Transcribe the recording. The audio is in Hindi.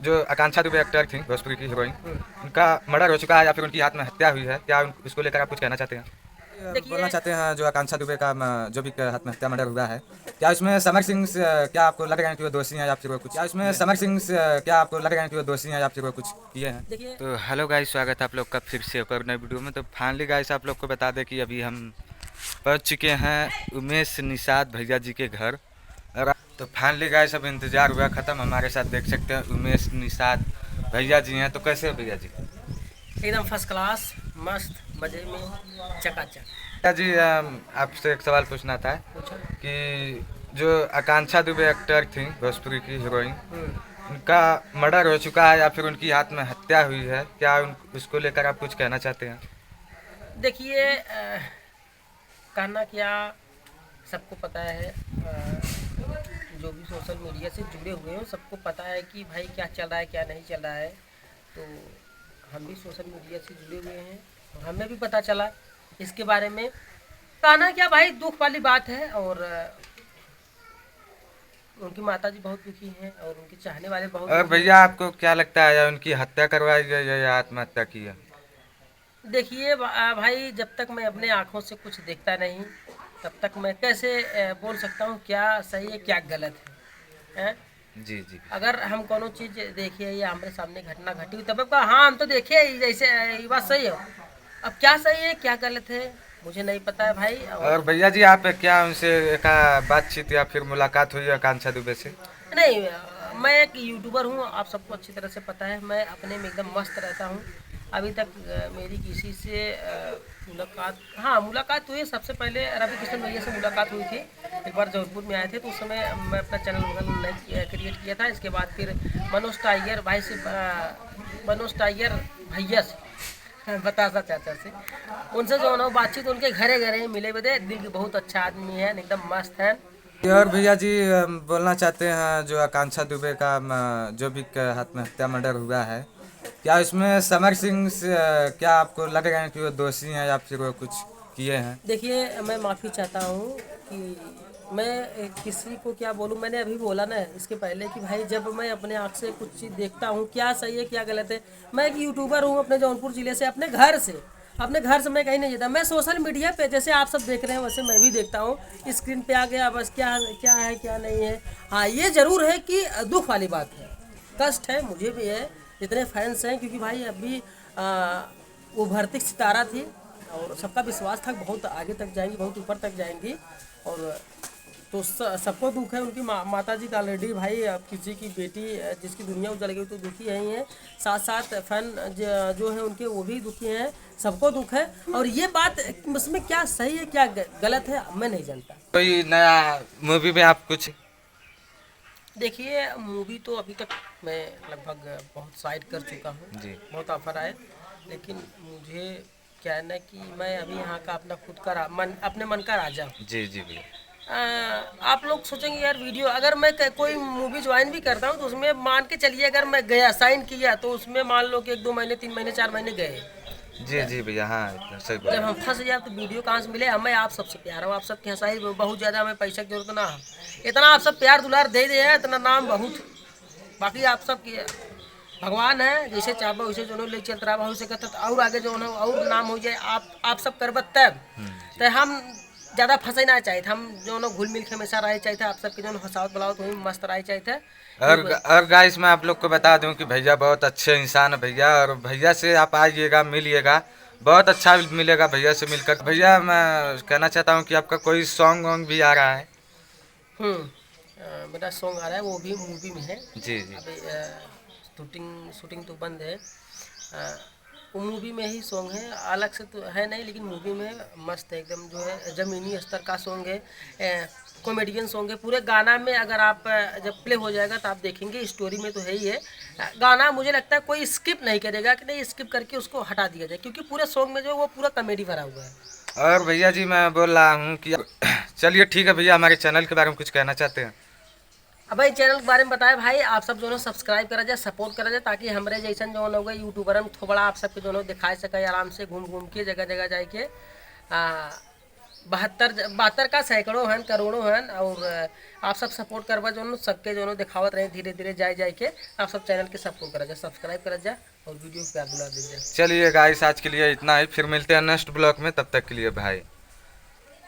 जो आकांक्षा दुबे एक्टर थी भोजपुरी की हीरोइन, उनका मर्डर हो चुका है या फिर उनकी आत्महत्या हुई है, क्या उसको लेकर आप कुछ कहना चाहते हैं? बोलना देखिए चाहते हैं जो आकांक्षा दुबे का जो भी आत्महत्या मर्डर हुआ है, क्या इसमें समर सिंह क्या आपको लग रहे हैं कि वो दोषी हैं या फिर वो कुछ, क्या इसमें समर सिंह क्या आपको लग रहे हैं कि वो दोषी हैं या फिर वो कुछ किए हैं? देखिए तो हेलो गाइस, स्वागत है आप लोग का फिर से एक और नई वीडियो में। तो फाइनली गाइस आप लोग को बता दें कि अभी हम पहुंच चुके हैं उमेश निषाद भैया जी के घर। और तो फाइनली गाइस अब इंतज़ार हुआ ख़त्म। हमारे साथ देख सकते हैं उमेश निषाद भैया जी हैं। तो कैसे हो भैया जी? एकदम फर्स्ट क्लास, मस्त मजे में, चकाचक। भैया जी आपसे एक सवाल पूछना था पूछो। कि जो आकांक्षा दुबे एक्टर थी भोजपुरी की हीरोइन, हम्म, उनका मर्डर हो चुका है या फिर उनकी आत्महत्या हुई है, क्या उसको लेकर आप कुछ कहना चाहते हैं? देखिए कहना क्या, सबको पता है। जो भी सोशल मीडिया से जुड़े हुए हैं सबको पता है कि भाई क्या चल रहा है क्या नहीं चल रहा है। तो हम भी सोशल मीडिया से जुड़े हुए हैं और हमें भी पता चला इसके बारे में। कहना क्या भाई, दुख वाली बात है। और उनकी माता जी बहुत दुखी हैं और उनके चाहने वाले बहुत और दुखी भैया हैं। आपको क्या लगता है, या उनकी हत्या करवाई गई है या आत्महत्या की है? देखिए भाई, जब तक मैं अपने आँखों से कुछ देखता नहीं तब तक मैं कैसे बोल सकता हूँ क्या सही है क्या गलत है, हैं? जी जी। अगर हम कोनो चीज़ देखिए या हमारे सामने घटना घटी हुई तब अब हाँ हम तो देखे ही, जैसे ये बात सही है। अब क्या सही है क्या गलत है मुझे नहीं पता है भाई। और और भैया जी आप क्या उनसे का बातचीत या फिर मुलाकात हुई है आकांक्षा दुबे से? नहीं, मैं एक यूट्यूबर हूँ, आप सबको अच्छी तरह से पता है। मैं अपने में एकदम मस्त रहता हूँ। अभी तक मेरी किसी से मुलाकात, हाँ मुलाकात हुई है। सबसे पहले रवि किशन भैया से मुलाकात हुई थी। एक बार जौनपुर में आए थे तो उस समय मैं अपना चैनल वगैरह नहीं क्रिएट किया था। इसके बाद फिर मनोज टाइगर भाई से, मनोज टाइगर भैया से, बतासा चाचा से, उनसे जो है ना वो बातचीत, उनके घरे घरे मिले हुए थे। दिल के बहुत अच्छा आदमी है, एकदम मस्त है। और भैया जी बोलना चाहते हैं जो आकांक्षा दुबे का जो भी आत्महत्या मर्डर हुआ है, क्या इसमें समर सिंह क्या आपको लग रहे हैं कि वो दोषी हैं या फिर वो कुछ किए हैं? देखिए मैं माफ़ी चाहता हूँ कि मैं किसी को क्या बोलूँ। मैंने अभी बोला ना इसके पहले कि भाई जब मैं अपने आँख से कुछ चीज़ देखता हूँ क्या सही है क्या गलत है। मैं एक यूट्यूबर हूँ अपने जौनपुर ज़िले से, अपने घर से मैं कहीं नहीं जाता। मैं सोशल मीडिया पे जैसे आप सब देख रहे हैं वैसे मैं भी देखता हूँ। स्क्रीन पे आ गया बस, क्या क्या है क्या नहीं है। हाँ ये ज़रूर है कि दुख वाली बात है, कष्ट है, मुझे भी है, जितने फैंस हैं। क्योंकि भाई अभी उभरती सितारा थी और सबका विश्वास था बहुत आगे तक जाएंगी, बहुत ऊपर तक जाएंगी। और तो सबको दुख है। उनकी माता जी का ऑलरेडी भाई, अब किसी की बेटी जिसकी दुनिया उजल गई तो दुखी है ही है। साथ साथ फैन जो है उनके वो भी दुखी हैं। सबको दुख है। और ये बात उसमें क्या सही है क्या गलत है मैं नहीं जानता। कोई नया मूवी में आप कुछ? देखिए मूवी तो अभी तक मैं लगभग बहुत साइड कर चुका हूँ। जी बहुत ऑफर आए, लेकिन मुझे क्या है ना कि मैं अभी यहाँ का अपना खुद का अपने मन का राजा हूँ। जी जी भैया। आप लोग सोचेंगे यार वीडियो अगर मैं कोई मूवी ज्वाइन भी करता हूँ तो उसमें मान के चलिए अगर मैं गया साइन किया तो उसमें मान लो कि 1-2 महीने 3 महीने 4 महीने गए। जी जी भैया, हाँ इतना सही जब हम बोला। फंस जाए तो वीडियो कहाँ से मिले। हमें आप सबसे प्यार हो, आप सबके हंसाई बहुत ज़्यादा, हमें पैसा की जरूरत ना हो। इतना आप सब प्यार दुलार दे दे है, इतना नाम बहुत। बाकी आप सब की भगवान है, जैसे चाहो वैसे जो ले चलता रहा से कहते और आगे जो है और नाम हो जाए। आप सब करबत तब जी। तो हम ज़्यादा फंसे ना चाहे थे। हम जो है घुल मिल के हमेशा रहे चाहे थे। आप सबके जो हंसावत बुलावत वही मस्त रहे चाहे थे। और गाइस मैं आप लोग को बता दूं कि भैया बहुत अच्छे इंसान है भैया, और भैया से आप आइएगा मिलिएगा, बहुत अच्छा मिलेगा भैया से मिलकर। भैया मैं कहना चाहता हूं कि आपका कोई सॉन्ग वॉन्ग भी आ रहा है? मेरा सॉन्ग आ रहा है वो भी मूवी में है। जी जी। अभी शूटिंग शूटिंग तो बंद है। वो मूवी में ही सॉन्ग है, अलग से तो है नहीं, लेकिन मूवी में मस्त है एकदम। जो है ज़मीनी स्तर का सॉन्ग है, कॉमेडियन सॉन्ग है। पूरे गाना में अगर आप जब प्ले हो जाएगा तो आप देखेंगे, स्टोरी में तो है ही है। गाना मुझे लगता है कोई स्किप नहीं करेगा कि नहीं स्किप करके उसको हटा दिया जाए, क्योंकि पूरे सॉन्ग में जो है वो पूरा कॉमेडी भरा हुआ है। और भैया जी मैं बोल रहा हूँ कि चलिए ठीक है भैया, हमारे चैनल के बारे में कुछ कहना चाहते हैं? अब भाई चैनल के बारे में बताए भाई, आप सब जो है सब्सक्राइब करा जाए, सपोर्ट करा जाए, ताकि हमारे जैसन जो होगा यूट्यूबर में थोड़ा आप सबके जो दिखाए सके आराम से घूम घूम के जगह जगह जाए के। बहत्तर का सैकड़ों हैं, करोड़ों हैं। और आप सब सपोर्ट करवा जो सबके जो दिखावत रहे, धीरे धीरे जाए के आप सब चैनल के सपोर्ट करा जाए, सब्सक्राइब करा जाए और वीडियो प्यार बुला दीजिए। चलिए गाइस आज के लिए इतना ही, फिर मिलते हैं नेक्स्ट ब्लॉग में, तब तक के लिए भाई।